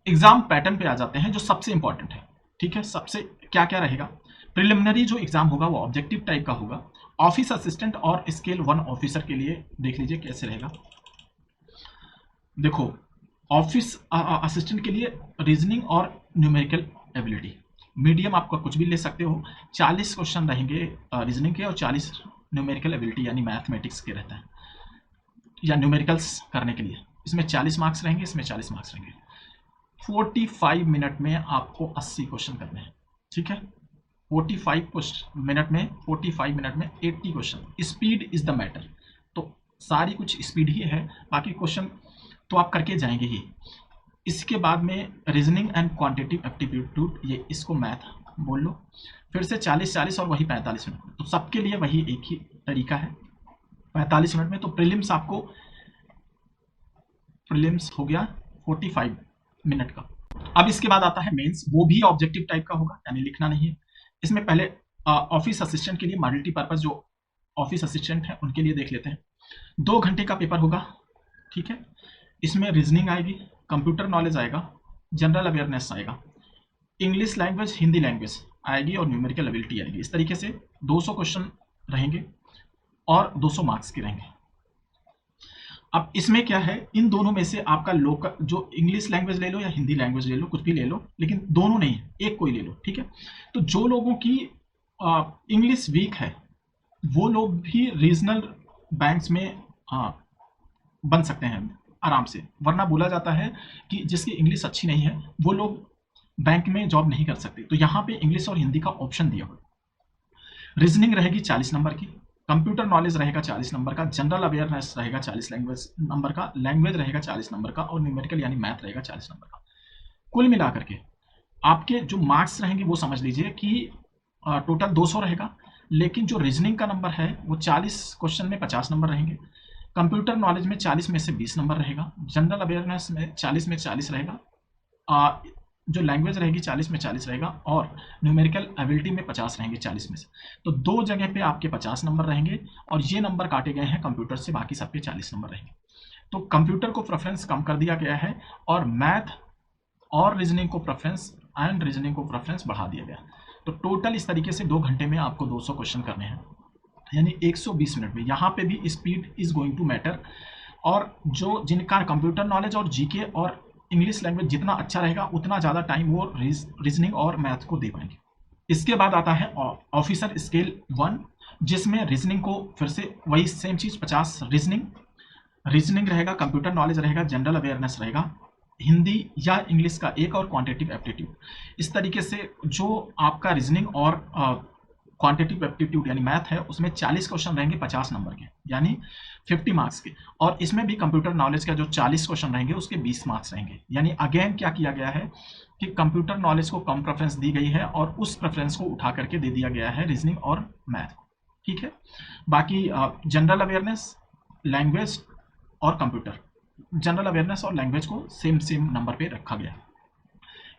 Exam pattern पे आ जाते हैं जो सबसे इंपॉर्टेंट है। ठीक है, सबसे क्या क्या रहेगा। प्रिलिमिनरी जो एग्जाम होगा वो ऑब्जेक्टिव टाइप का होगा। ऑफिस असिस्टेंट और स्केल 1 ऑफिसर के लिए देख लीजिए कैसे रहेगा। देखो, ऑफिस असिस्टेंट के लिए रीजनिंग और न्यूमेरिकल एबिलिटी, मीडियम आपका कुछ भी ले सकते हो। 40 क्वेश्चन रहेंगे रीजनिंग के और 40 न्यूमेरिकल एबिलिटी यानी मैथमेटिक्स के रहता है, या न्यूमेरिकल्स करने के लिए। इसमें 40 मार्क्स रहेंगे, इसमें 40 मार्क्स रहेंगे। 45 मिनट में आपको 80 क्वेश्चन करने हैं। ठीक है, 45 मिनट में 80 question. Speed is the matter, तो सारी कुछ स्पीड ही है, बाकी क्वेश्चन तो आप करके जाएंगे ही। इसके बाद में रीजनिंग एंड क्वांटिटेटिव एप्टीट्यूड, ये इसको मैथ बोल लो। फिर से 40 और वही 45 मिनट में, तो सबके लिए वही एक ही तरीका है 45 मिनट में। तो प्रीलिम्स आपको, प्रीलिम्स हो गया 45 मिनट का। अब इसके बाद आता है मेंस, वो भी ऑब्जेक्टिव टाइप का होगा, यानी लिखना नहीं है। इसमें पहले ऑफिस असिस्टेंट के लिए मल्टीपर्पज जो ऑफिस असिस्टेंट है उनके लिए देख लेते हैं। 2 घंटे का पेपर होगा। ठीक है, इसमें रीजनिंग आएगी, कंप्यूटर नॉलेज आएगा, जनरल अवेयरनेस आएगा, इंग्लिश लैंग्वेज, हिंदी लैंग्वेज आएगी और न्यूमेरिकल एबिलिटी आएगी। इस तरीके से 200 क्वेश्चन रहेंगे और 200 मार्क्स के रहेंगे। अब इसमें क्या है, इन दोनों में से आपका लोकल जो इंग्लिश लैंग्वेज ले लो या हिंदी लैंग्वेज ले लो, कुछ भी ले लो, लेकिन दोनों नहीं है, एक कोई ले लो। ठीक है, तो जो लोगों की इंग्लिश वीक है वो लोग भी रीजनल बैंक्स में बन सकते हैं आराम से, वरना बोला जाता है कि जिसकी इंग्लिश अच्छी नहीं है वो लोग बैंक में जॉब नहीं कर सकते। तो यहाँ पे इंग्लिश और हिंदी का ऑप्शन दिया हुआ। रीजनिंग रहेगी 40 नंबर की, कंप्यूटर नॉलेज रहेगा 40 नंबर का, जनरल अवेयरनेस रहेगा 40 नंबर का, लैंग्वेज रहेगा 40 नंबर का और न्यूमेरिकल यानी मैथ रहेगा 40 नंबर का। कुल मिलाकर के आपके जो मार्क्स रहेंगे वो समझ लीजिए कि टोटल 200 रहेगा, लेकिन जो रीजनिंग का नंबर है वो 40 क्वेश्चन में 50 नंबर रहेंगे, कंप्यूटर नॉलेज में 40 में से 20 नंबर रहेगा, जनरल अवेयरनेस में 40 में 40 रहेगा, जो लैंग्वेज रहेगी 40 में 40 रहेगा और न्यूमेरिकल एबिलिटी में 50 रहेंगे 40 में से। तो 2 जगह पे आपके 50 नंबर रहेंगे और ये नंबर काटे गए हैं कंप्यूटर से, बाकी सब पे 40 नंबर रहेंगे। तो कंप्यूटर को प्रेफरेंस कम कर दिया गया है और मैथ और रीजनिंग को प्रेफरेंस बढ़ा दिया गया। तो टोटल इस तरीके से 2 घंटे में आपको 200 क्वेश्चन करने हैं, यानी 120 मिनट में। यहाँ पे भी speed is going to matter, और जो जिनका कंप्यूटर नॉलेज और जीके और इंग्लिश लैंग्वेज जितना अच्छा रहेगा उतना ज़्यादा टाइम वो रीजनिंग और मैथ को दे पाएंगे। इसके बाद आता है ऑफिसर स्केल 1, जिसमें रीजनिंग को फिर से वही सेम चीज़ 50 रीजनिंग रहेगा, कंप्यूटर नॉलेज रहेगा, जनरल अवेयरनेस रहेगा, हिंदी या इंग्लिश का एक और क्वांटिटेटिव एप्टीट्यूड। इस तरीके से जो आपका रीजनिंग और क्वांटिटेटिव एप्टीट्यूड यानी मैथ है उसमें 40 क्वेश्चन रहेंगे 50 नंबर के, यानी 50 मार्क्स के। और इसमें भी कंप्यूटर नॉलेज का जो 40 क्वेश्चन रहेंगे उसके 20 मार्क्स रहेंगे। यानी अगेन क्या किया गया है कि कंप्यूटर नॉलेज को कम प्रेफरेंस दी गई है और उस प्रेफरेंस को उठा करके दे दिया गया है रीजनिंग और मैथ को। ठीक है, बाकी जनरल अवेयरनेस, लैंग्वेज और कंप्यूटर, जनरल अवेयरनेस और लैंग्वेज को सेम नंबर पे रखा गया है।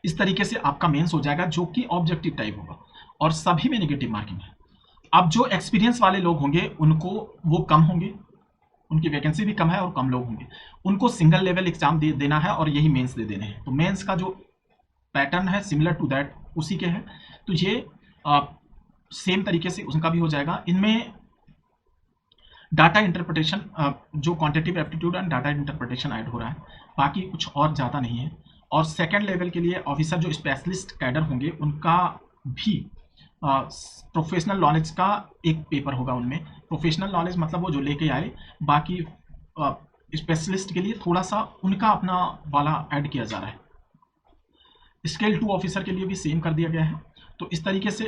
इस तरीके से आपका मेंस हो जाएगा जो कि ऑब्जेक्टिव टाइप होगा और सभी में नेगेटिव मार्किंग है। अब जो एक्सपीरियंस वाले लोग होंगे उनको वो कम होंगे, उनकी वैकेंसी भी कम है और कम लोग होंगे, उनको सिंगल लेवल एग्जाम देना है और यही मेंस दे देने हैं। तो मेंस का जो पैटर्न है सिमिलर टू दैट उसी के है, तो ये सेम तरीके से उनका भी हो जाएगा। इनमें डाटा इंटरप्रिटेशन, जो quantitative aptitude and data interpretation add हो रहा है, बाकी कुछ और ज़्यादा नहीं है। और सेकेंड लेवल के लिए ऑफिसर जो स्पेशलिस्ट कैडर होंगे उनका भी प्रोफेशनल नॉलेज का एक पेपर होगा। उनमें प्रोफेशनल नॉलेज मतलब वो जो लेके आए, बाकी स्पेशलिस्ट के लिए थोड़ा सा उनका अपना वाला ऐड किया जा रहा है। स्केल 2 ऑफिसर के लिए भी सेम कर दिया गया है। तो इस तरीके से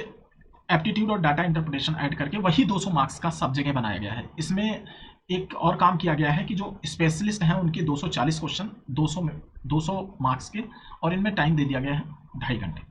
एप्टीट्यूड और डाटा इंटरप्रिटेशन ऐड करके वही 200 मार्क्स का सब जगह बनाया गया है। इसमें एक और काम किया गया है कि जो स्पेशलिस्ट हैं उनके 240 क्वेश्चन 200 मार्क्स के, और इनमें टाइम दे दिया गया है 2.5 घंटे।